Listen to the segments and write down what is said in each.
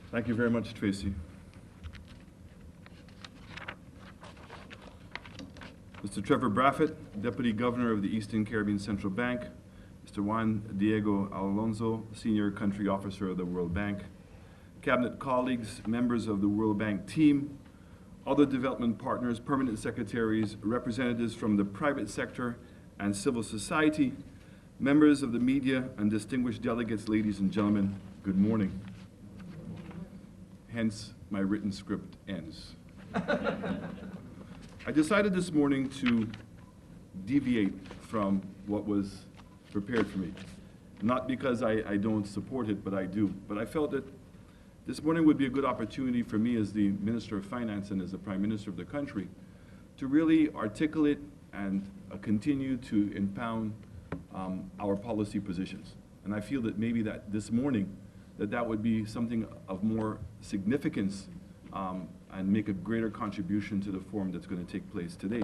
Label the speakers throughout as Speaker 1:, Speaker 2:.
Speaker 1: Thank you very much, Tracy. Mr. Trevor Braffett, Deputy Governor of the Eastern Caribbean Central Bank, Mr. Juan Diego Alonso, Senior Country Officer of the World Bank, Cabinet colleagues, members of the World Bank team, other development partners, permanent secretaries, representatives from the private sector and civil society, members of the media, and distinguished delegates, ladies and gentlemen, good morning. Hence, my written script ends. I decided this morning to deviate from what was prepared for me. Not because I don't support it, but I do. But I felt that this morning would be a good opportunity for me as the Minister of Finance and as the Prime Minister of the country to really articulate and continue to impound our policy positions. And I feel that maybe that this morning that would be something of more significance and make a greater contribution to the forum that's going to take place today.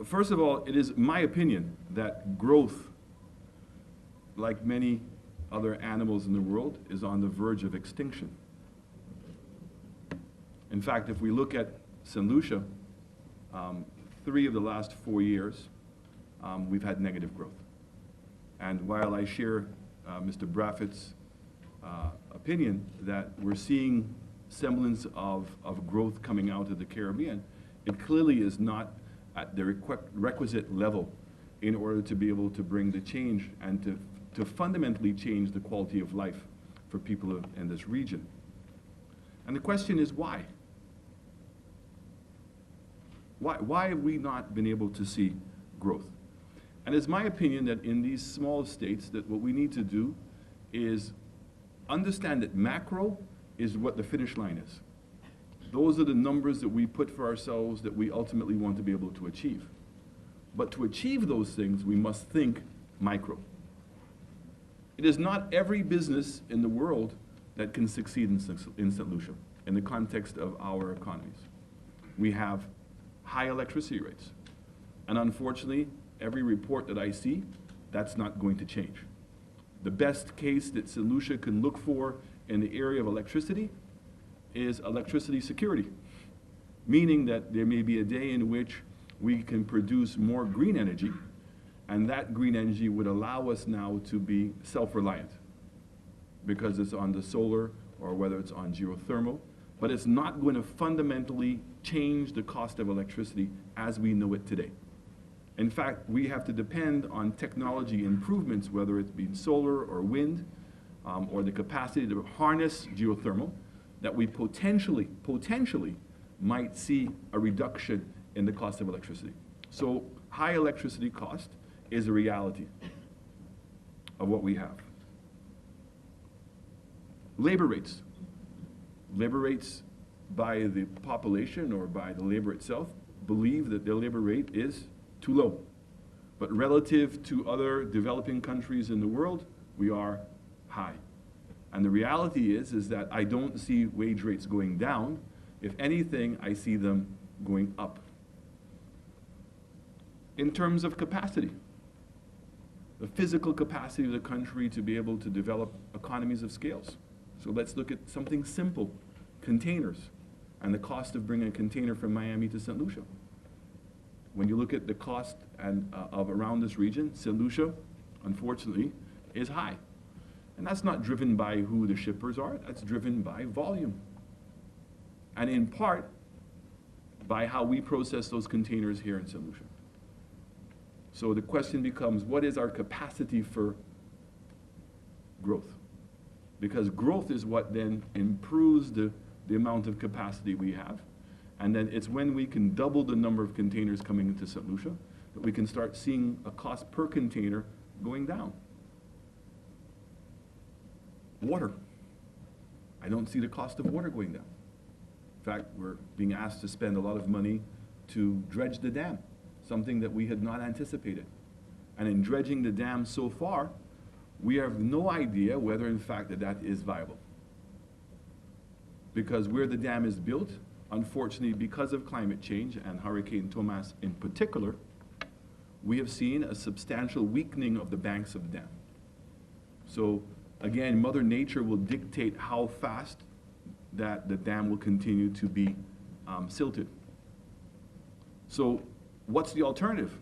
Speaker 1: First of all, it is my opinion that growth, like many other animals in the world, is on the verge of extinction. In fact, if we look at St. Lucia, 3 of the last 4 years, we've had negative growth. And while I share Mr. Braffett's opinion that we're seeing semblance of growth coming out of the Caribbean, it clearly is not at the requisite level in order to be able to bring the change and to fundamentally change the quality of life for people in this region. And the question is why? Why have we not been able to see growth? And it's my opinion that in these small states that what we need to do is understand that macro is what the finish line is. Those are the numbers that we put for ourselves that we ultimately want to be able to achieve. But to achieve those things, we must think micro. It is not every business in the world that can succeed in St. Lucia in the context of our economies. We have high electricity rates. And unfortunately, every report that I see, that's not going to change. The best case that St. Lucia can look for in the area of electricity is electricity security, meaning that there may be a day in which we can produce more green energy, and that green energy would allow us now to be self-reliant because it's on the solar or whether it's on geothermal, but it's not going to fundamentally change the cost of electricity as we know it today. In fact, we have to depend on technology improvements, whether it be solar or wind, or the capacity to harness geothermal, that we potentially might see a reduction in the cost of electricity. So high electricity cost is a reality of what we have. Labor rates. Labor rates by the population or by the labor itself believe that their labor rate is too low. But relative to other developing countries in the world, we are high. And the reality is that I don't see wage rates going down. If anything, I see them going up. In terms of capacity, the physical capacity of the country to be able to develop economies of scales. So let's look at something simple, containers, and the cost of bringing a container from Miami to St. Lucia. When you look at the cost of around this region, St. Lucia, unfortunately, is high. And that's not driven by who the shippers are, that's driven by volume. And in part, by how we process those containers here in St. Lucia. So the question becomes, what is our capacity for growth? Because growth is what then improves the amount of capacity we have. And then it's when we can double the number of containers coming into St. Lucia that we can start seeing a cost per container going down. Water. I don't see the cost of water going down. In fact, we're being asked to spend a lot of money to dredge the dam, something that we had not anticipated. And in dredging the dam so far, we have no idea whether in fact that is viable. Because where the dam is built, unfortunately, because of climate change and Hurricane Thomas in particular, we have seen a substantial weakening of the banks of the dam. So again, Mother Nature will dictate how fast that the dam will continue to be silted. So what's the alternative?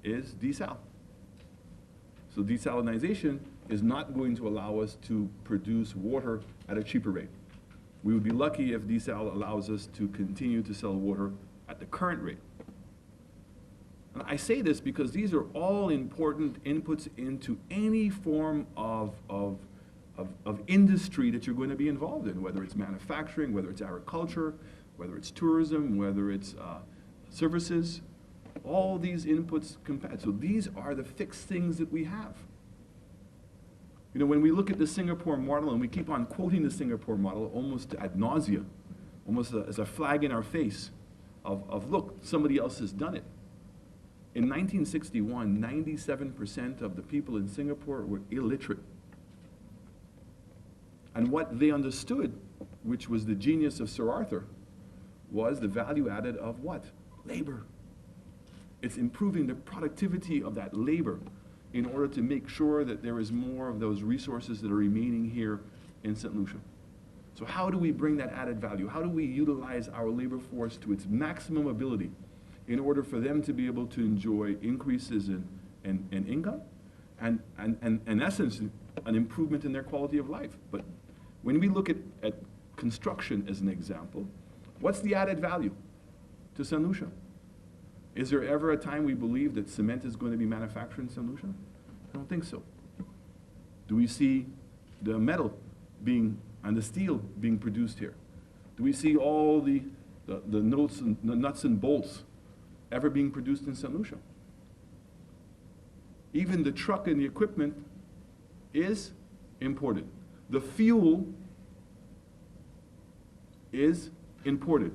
Speaker 1: Is desal. So desalinization is not going to allow us to produce water at a cheaper rate. We would be lucky if desal allows us to continue to sell water at the current rate. And I say this because these are all important inputs into any form of industry that you're going to be involved in, whether it's manufacturing, whether it's agriculture, whether it's tourism, whether it's services. All these inputs compared. So these are the fixed things that we have. You know, when we look at the Singapore model, and we keep on quoting the Singapore model almost ad nauseum, almost as a flag in our face of look, somebody else has done it. In 1961, 97% of the people in Singapore were illiterate. And what they understood, which was the genius of Sir Arthur, was the value added of what? Labor. It's improving the productivity of that labor in order to make sure that there is more of those resources that are remaining here in St. Lucia. So how do we bring that added value? How do we utilize our labor force to its maximum ability in order for them to be able to enjoy increases in income and in essence, an improvement in their quality of life? But when we look at construction as an example, what's the added value to St. Lucia? Is there ever a time we believe that cement is going to be manufactured in St. Lucia? I don't think so. Do we see the metal and the steel being produced here? Do we see all the nuts and bolts ever being produced in St. Lucia? Even the truck and the equipment is imported. The fuel is imported.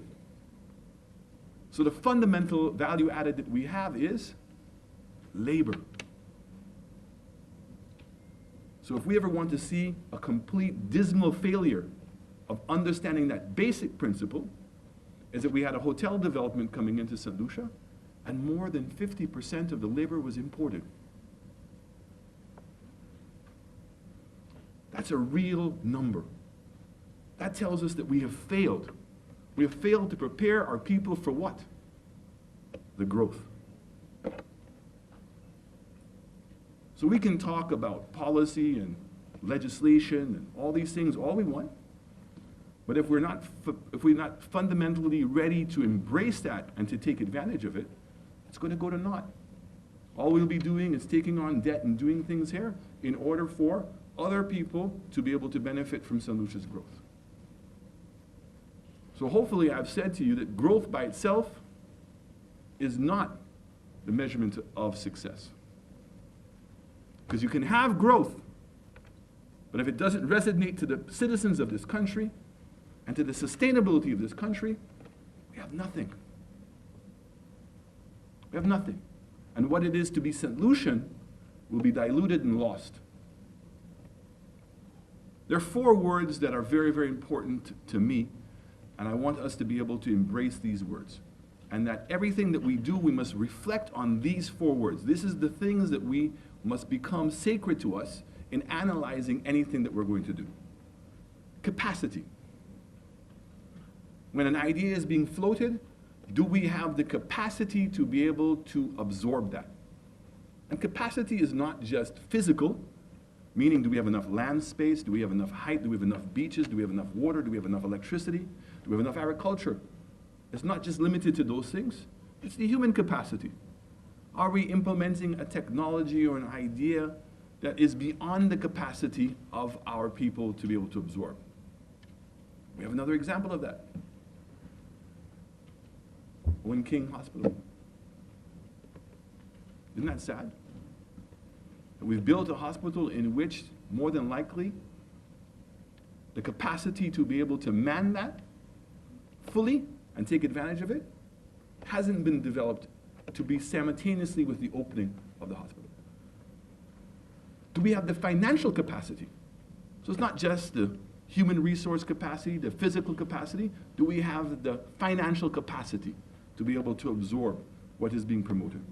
Speaker 1: So the fundamental value added that we have is labor. So if we ever want to see a complete dismal failure of understanding that basic principle, is that we had a hotel development coming into St. Lucia, and more than 50% of the labor was imported. That's a real number. That tells us that we have failed. We have failed to prepare our people for what? The growth. So we can talk about policy and legislation and all these things all we want, but if we're not fundamentally ready to embrace that and to take advantage of it, it's going to go to naught. All we'll be doing is taking on debt and doing things here in order for other people to be able to benefit from St. Lucia's growth. So hopefully I've said to you that growth by itself is not the measurement of success. Because you can have growth, but if it doesn't resonate to the citizens of this country and to the sustainability of this country, we have nothing. We have nothing. And what it is to be St. Lucian will be diluted and lost. There are 4 words that are very, very important to me, and I want us to be able to embrace these words. And that everything that we do, we must reflect on these 4 words. This is the things that we must become sacred to us in analyzing anything that we're going to do. Capacity. When an idea is being floated, do we have the capacity to be able to absorb that? And capacity is not just physical, meaning do we have enough land space, do we have enough height, do we have enough beaches, do we have enough water, do we have enough electricity, do we have enough agriculture? It's not just limited to those things, it's the human capacity. Are we implementing a technology or an idea that is beyond the capacity of our people to be able to absorb? We have another example of that. Owen King Hospital. Isn't that sad? We've built a hospital in which, more than likely, the capacity to be able to man that fully and take advantage of it hasn't been developed to be simultaneously with the opening of the hospital. Do we have the financial capacity? So it's not just the human resource capacity, the physical capacity. Do we have the financial capacity to be able to absorb what is being promoted?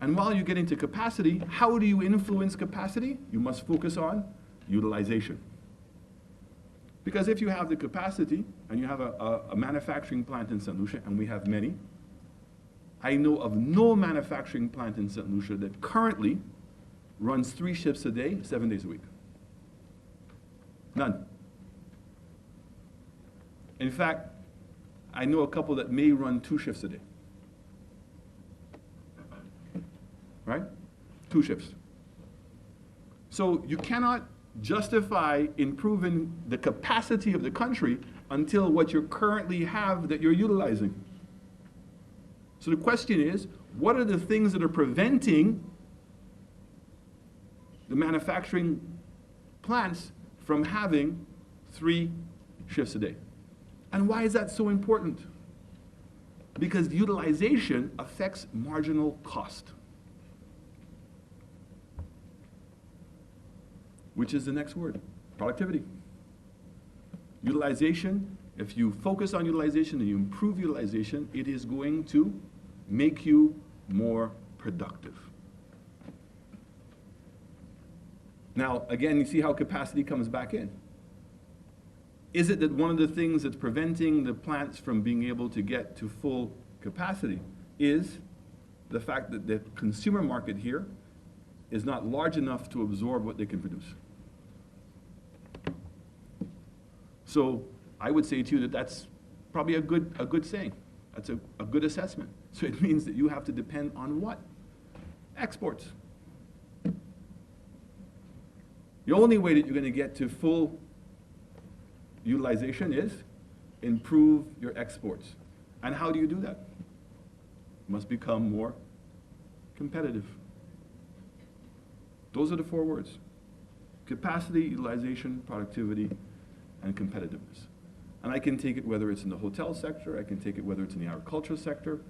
Speaker 1: And while you get into capacity, how do you influence capacity? You must focus on utilization. Because if you have the capacity, and you have a manufacturing plant in St. Lucia, and we have many, I know of no manufacturing plant in St. Lucia that currently runs 3 shifts a day, 7 days a week. None. In fact, I know a couple that may run 2 shifts a day. Right? 2 shifts. So you cannot justify improving the capacity of the country until what you currently have that you're utilizing. So the question is, what are the things that are preventing the manufacturing plants from having 3 shifts a day? And why is that so important? Because utilization affects marginal cost, which is the next word, productivity. Utilization, if you focus on utilization and you improve utilization, it is going to make you more productive. Now, again, you see how capacity comes back in. Is it that one of the things that's preventing the plants from being able to get to full capacity is the fact that the consumer market here is not large enough to absorb what they can produce? So I would say to you that that's probably a good saying. That's a good assessment. So it means that you have to depend on what? Exports. The only way that you're going to get to full utilization is improve your exports. And how do you do that? You must become more competitive. Those are the 4 words: capacity, utilization, productivity, and competitiveness. And I can take it whether it's in the hotel sector, I can take it whether it's in the agricultural sector,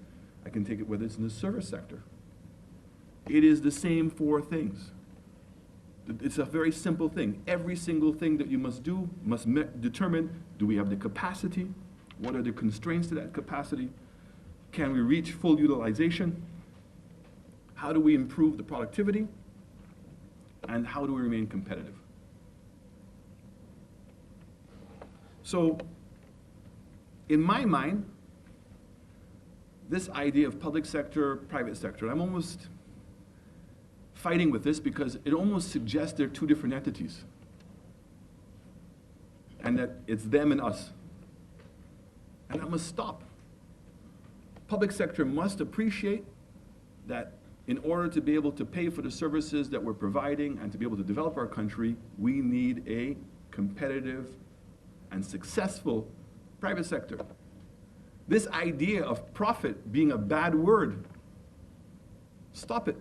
Speaker 1: I can take it whether it's in the service sector. It is the same 4 things. It's a very simple thing. Every single thing that you must do must determine, do we have the capacity? What are the constraints to that capacity? Can we reach full utilization? How do we improve the productivity? And how do we remain competitive? So, in my mind, this idea of public sector, private sector, I'm almost fighting with this because it almost suggests they're 2 different entities. And that it's them and us. And that must stop. Public sector must appreciate that in order to be able to pay for the services that we're providing and to be able to develop our country, we need a competitive and successful private sector. This idea of profit being a bad word, stop it.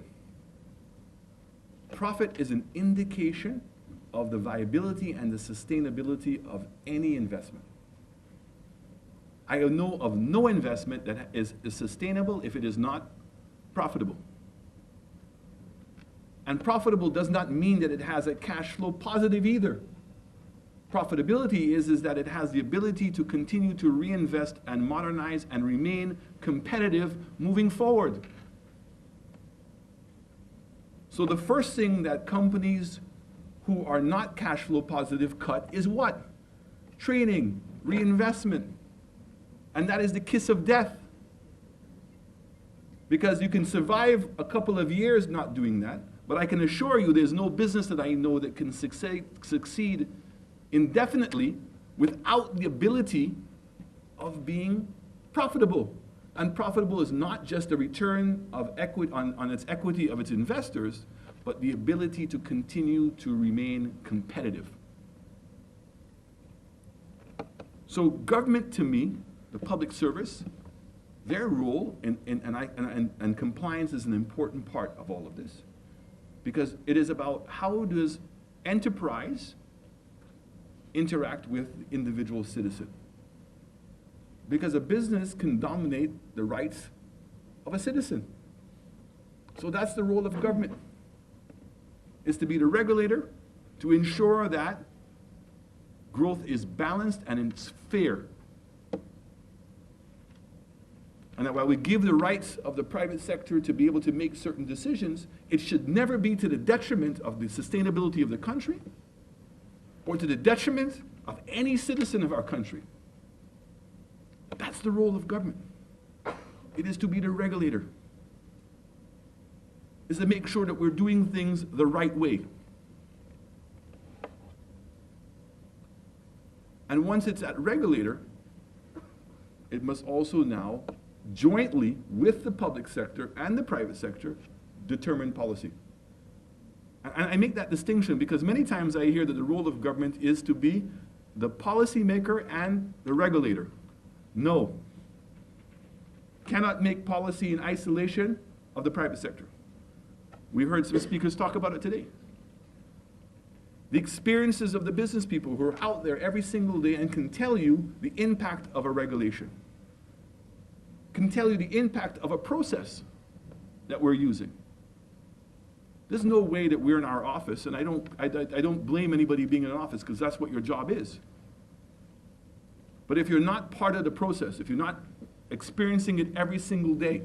Speaker 1: Profit is an indication of the viability and the sustainability of any investment. I know of no investment that is sustainable if it is not profitable. And profitable does not mean that it has a cash flow positive either. Profitability is that it has the ability to continue to reinvest and modernize and remain competitive moving forward. So the first thing that companies who are not cash flow positive cut is what? Training, reinvestment. And that is the kiss of death. Because you can survive a couple of years not doing that, but I can assure you there's no business that I know that can succeed indefinitely without the ability of being profitable. And profitable is not just a return of equity on its equity of its investors, but the ability to continue to remain competitive. So government, to me, the public service, their role and compliance is an important part of all of this. Because it is about how does enterprise interact with the individual citizen. Because a business can dominate the rights of a citizen. So that's the role of government, is to be the regulator, to ensure that growth is balanced and it's fair. And that while we give the rights of the private sector to be able to make certain decisions, it should never be to the detriment of the sustainability of the country or to the detriment of any citizen of our country. That's the role of government. It is to be the regulator. Is to make sure that we're doing things the right way. And once it's at regulator, it must also now, jointly with the public sector and the private sector, determine policy. And I make that distinction because many times I hear that the role of government is to be the policymaker and the regulator. No. Cannot make policy in isolation of the private sector. We heard some speakers talk about it today. The experiences of the business people who are out there every single day and can tell you the impact of a regulation, can tell you the impact of a process that we're using. There's no way that we're in our office, and I don't blame anybody being in an office because that's what your job is. But if you're not part of the process, if you're not experiencing it every single day,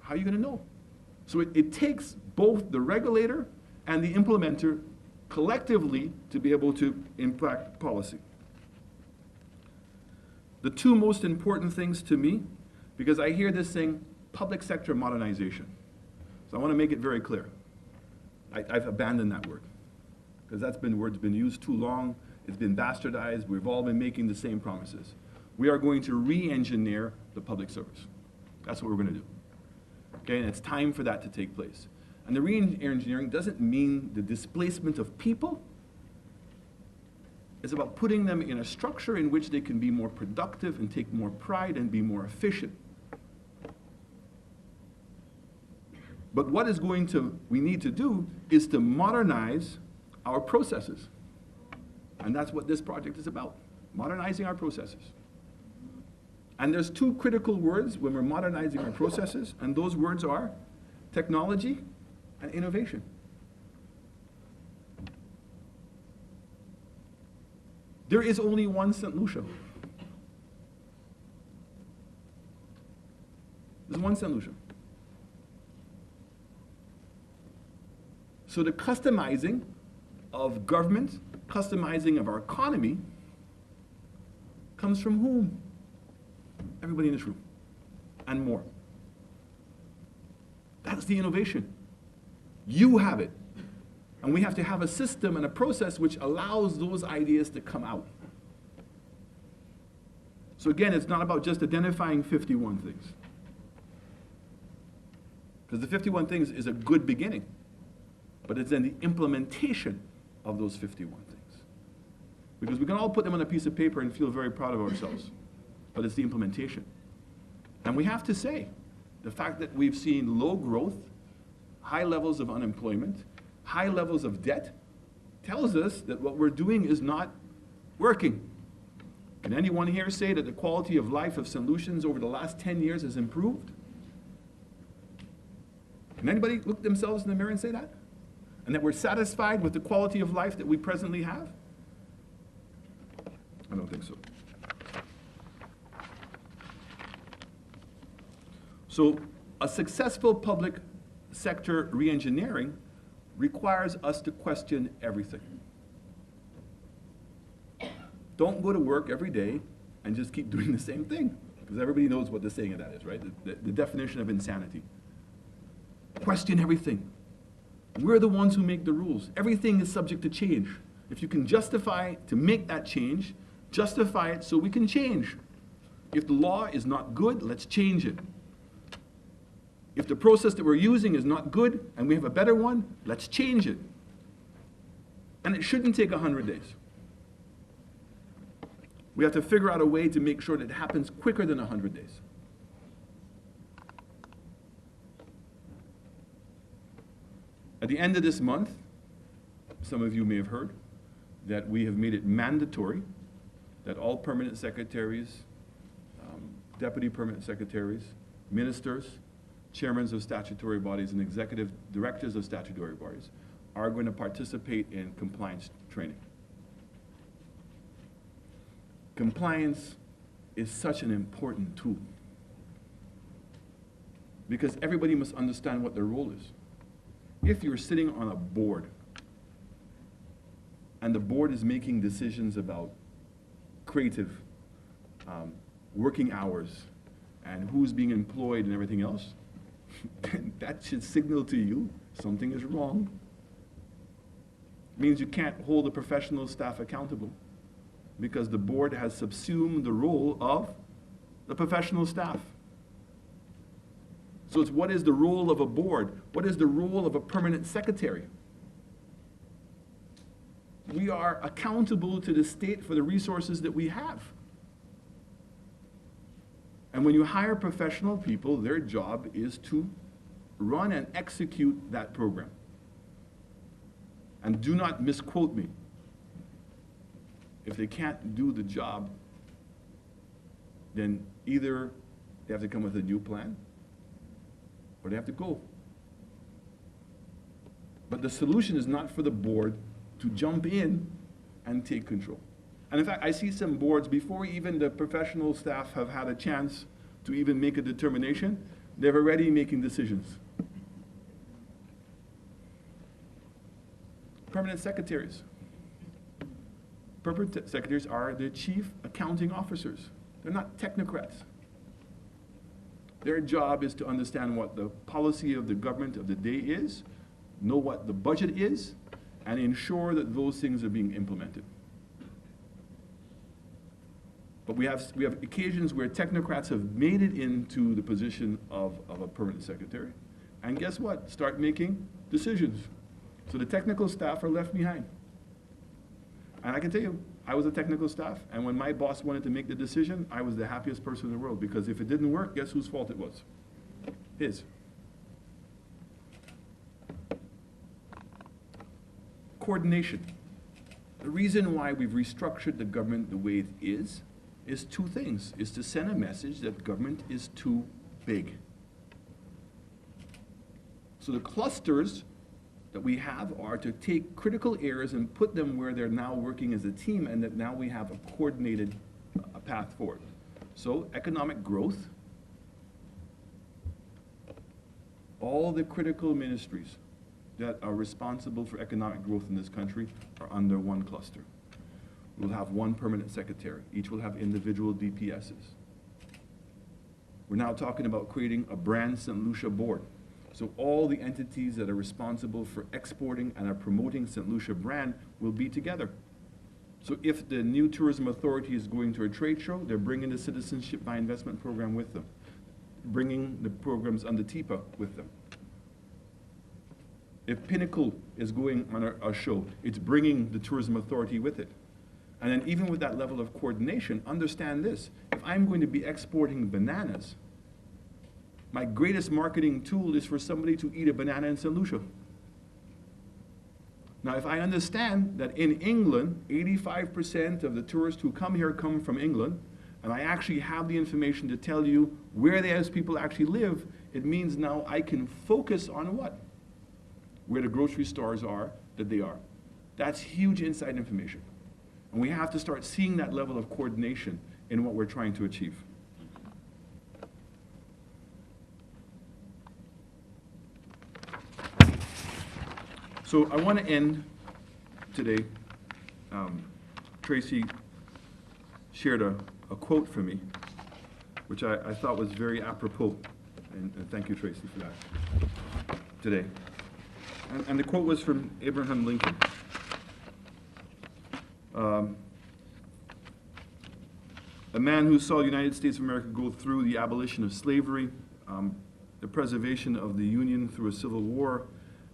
Speaker 1: how are you going to know? So it takes both the regulator and the implementer collectively to be able to impact policy. The two most important things to me, because I hear this saying, public sector modernization. So I want to make it very clear. I've abandoned that word, because that's been word's been used too long. It's been bastardized. We've all been making the same promises. We are going to re-engineer the public service. That's what we're going to do. Okay, and it's time for that to take place. And the re-engineering doesn't mean the displacement of people. It's about putting them in a structure in which they can be more productive and take more pride and be more efficient. But what we need to do is to modernize our processes. And that's what this project is about, modernizing our processes. And there's two critical words when we're modernizing our processes, and those words are technology and innovation. There is only one St. Lucia. There's one St. Lucia. So the customizing of government, customizing of our economy, comes from whom? Everybody in this room, and more. That's the innovation. You have it. And we have to have a system and a process which allows those ideas to come out. So again, it's not about just identifying 51 things. Because the 51 things is a good beginning. But it's in the implementation of those 51 things. Because we can all put them on a piece of paper and feel very proud of ourselves. But it's the implementation. And we have to say, the fact that we've seen low growth, high levels of unemployment, high levels of debt, tells us that what we're doing is not working. Can anyone here say that the quality of life of St. Lucians over the last 10 years has improved? Can anybody look themselves in the mirror and say that? And that we're satisfied with the quality of life that we presently have? I don't think so. So a successful public sector reengineering requires us to question everything. Don't go to work every day and just keep doing the same thing, because everybody knows what the saying of that is, right? The definition of insanity. Question everything. We're the ones who make the rules. Everything is subject to change. If you can justify to make that change, justify it so we can change. If the law is not good, let's change it. If the process that we're using is not good and we have a better one, let's change it. And it shouldn't take 100 days. We have to figure out a way to make sure that it happens quicker than 100 days. At the end of this month, some of you may have heard that we have made it mandatory that all permanent secretaries, deputy permanent secretaries, ministers, chairmen of statutory bodies, and executive directors of statutory bodies are going to participate in compliance training. Compliance is such an important tool. because everybody must understand what their role is. If you're sitting on a board and the board is making decisions about creative working hours and who's being employed and everything else, that should signal to you something is wrong. It means you can't hold the professional staff accountable because the board has subsumed the role of the professional staff. So it's what is the role of a board? What is the role of a permanent secretary? We are accountable to the state for the resources that we have. And when you hire professional people, their job is to run and execute that program. And do not misquote me. If they can't do the job, then either they have to come with a new plan or they have to go. But the solution is not for the board to jump in and take control. And in fact, I see some boards, before even the professional staff have had a chance to even make a determination, they're already making decisions. Permanent secretaries. Permanent secretaries are the chief accounting officers. They're not technocrats. Their job is to understand what the policy of the government of the day is, know what the budget is, and ensure that those things are being implemented. But we have occasions where technocrats have made it into the position of a permanent secretary. And guess what? Start making decisions. So the technical staff are left behind. And I can tell you, I was a technical staff, and when my boss wanted to make the decision, I was the happiest person in the world, because if it didn't work, guess whose fault it was? His. Coordination. The reason why we've restructured the government the way it is two things. Is to send a message that government is too big. So the clusters that we have are to take critical areas and put them where they're now working as a team, and that now we have a coordinated path forward. So economic growth, all the critical ministries that are responsible for economic growth in this country are under one cluster. We'll have one permanent secretary. Each will have individual DPSs. We're now talking about creating a brand St. Lucia board. So all the entities that are responsible for exporting and are promoting St. Lucia brand will be together. So if the new tourism authority is going to a trade show, they're bringing the citizenship by investment program with them, bringing the programs under TIPA with them. If Pinnacle is going on a show, it's bringing the tourism authority with it. And then even with that level of coordination, understand this: if I'm going to be exporting bananas, my greatest marketing tool is for somebody to eat a banana in St. Lucia. Now, if I understand that in England, 85% of the tourists who come here come from England, and I actually have the information to tell you where those people actually live, it means now I can focus on what? Where the grocery stores are that they are. That's huge inside information. And we have to start seeing that level of coordination in what we're trying to achieve. So I want to end today. Tracy shared a quote for me, which I thought was very apropos. And thank you, Tracy, for that today. And the quote was from Abraham Lincoln. A man who saw the United States of America go through the abolition of slavery, the preservation of the Union through a civil war,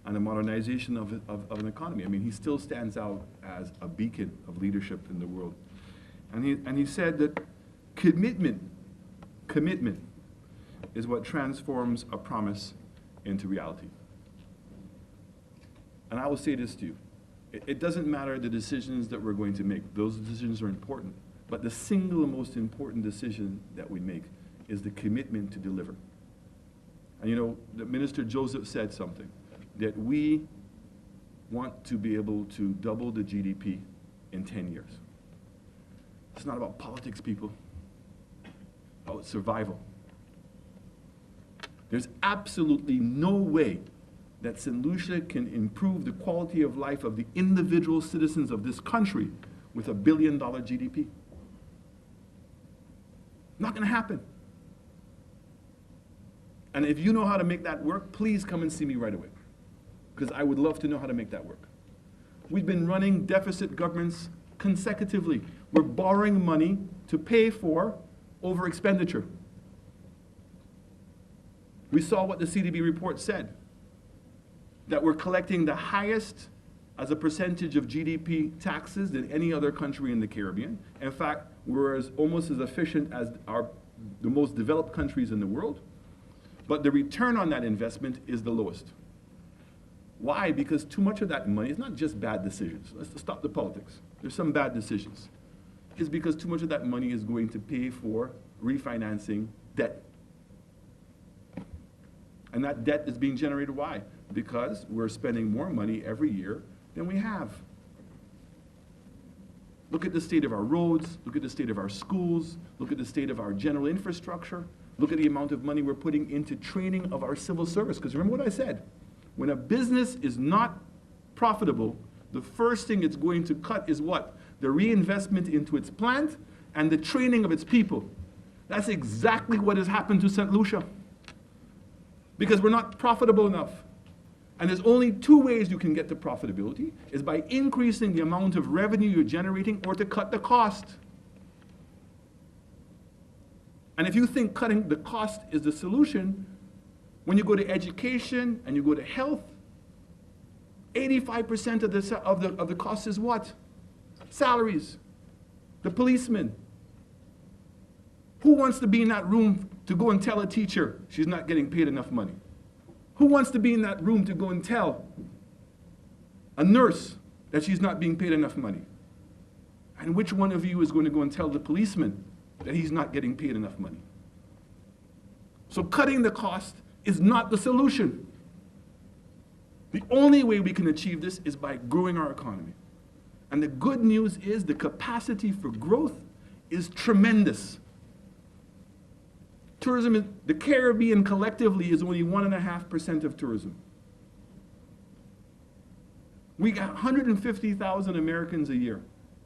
Speaker 1: and the modernization of an economy. I mean, he still stands out as a beacon of leadership in the world. And he said that commitment is what transforms a promise into reality. And I will say this to you. It doesn't matter the decisions that we're going to make. Those decisions are important. But the single most important decision that we make is the commitment to deliver. And you know, the Minister Joseph said something, that we want to be able to double the GDP in 10 years. It's not about politics, people. It's about survival. There's absolutely no way that St. Lucia can improve the quality of life of the individual citizens of this country with $1 billion GDP. Not going to happen. And if you know how to make that work, please come and see me right away, because I would love to know how to make that work. We've been running deficit governments consecutively. We're borrowing money to pay for over expenditure. We saw what the CDB report said, that we're collecting the highest as a percentage of GDP taxes than any other country in the Caribbean. In fact, we're almost as efficient as the most developed countries in the world, but the return on that investment is the lowest. Why? Because too much of that money, it's not just bad decisions. Let's stop the politics. There's some bad decisions. It's because too much of that money is going to pay for refinancing debt. And that debt is being generated, why? Because we're spending more money every year than we have. Look at the state of our roads, look at the state of our schools, look at the state of our general infrastructure, look at the amount of money we're putting into training of our civil service. Because remember what I said, when a business is not profitable, the first thing it's going to cut is what? The reinvestment into its plant and the training of its people. That's exactly what has happened to St. Lucia. Because we're not profitable enough. And there's only two ways you can get to profitability, is by increasing the amount of revenue you're generating or to cut the cost. And if you think cutting the cost is the solution, when you go to education and you go to health, 85% of the cost is what? Salaries. The policemen. Who wants to be in that room to go and tell a teacher she's not getting paid enough money? Who wants to be in that room to go and tell a nurse that she's not being paid enough money? And which one of you is going to go and tell the policeman that he's not getting paid enough money? So cutting the cost is not the solution. The only way we can achieve this is by growing our economy. And the good news is the capacity for growth is tremendous. Tourism in the Caribbean collectively is only 1.5% of tourism. We got 150,000 Americans a year.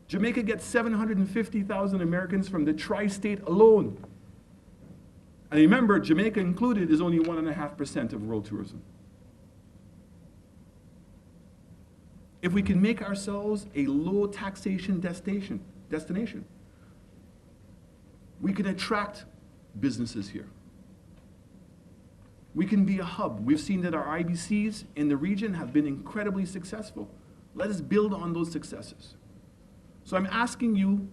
Speaker 1: Jamaica gets 750,000 Americans from the tri-state alone. And remember, Jamaica included is only 1.5% of world tourism. If we can make ourselves a low taxation destination, we can attract businesses here. We can be a hub. We've seen that our IBCs in the region have been incredibly successful. Let us build on those successes. So I'm asking you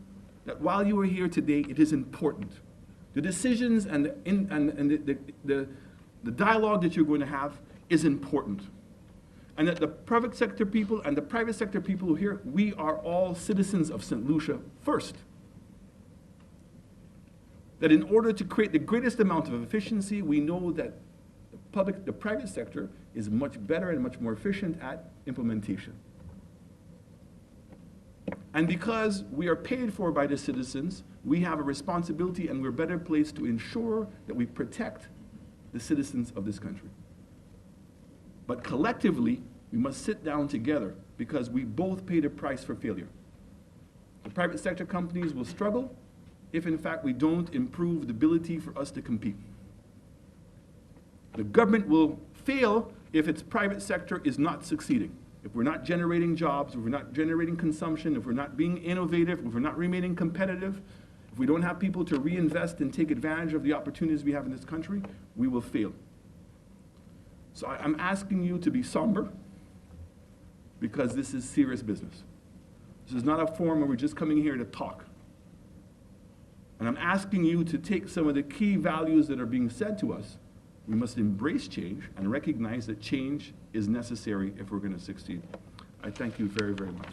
Speaker 1: that while you are here today, it is important. The decisions and the dialogue that you're going to have is important. And that the public sector people and the private sector people who are here, we are all citizens of St. Lucia first. That in order to create the greatest amount of efficiency, we know that the private sector is much better and much more efficient at implementation. And because we are paid for by the citizens, we have a responsibility and we're better placed to ensure that we protect the citizens of this country. But collectively, we must sit down together because we both pay the price for failure. The private sector companies will struggle if in fact we don't improve the ability for us to compete. The government will fail if its private sector is not succeeding. If we're not generating jobs, if we're not generating consumption, if we're not being innovative, if we're not remaining competitive, if we don't have people to reinvest and take advantage of the opportunities we have in this country, we will fail. So I'm asking you to be somber because this is serious business. This is not a forum where we're just coming here to talk. And I'm asking you to take some of the key values that are being said to us. We must embrace change and recognize that change is necessary if we're going to succeed. I thank you very, very much.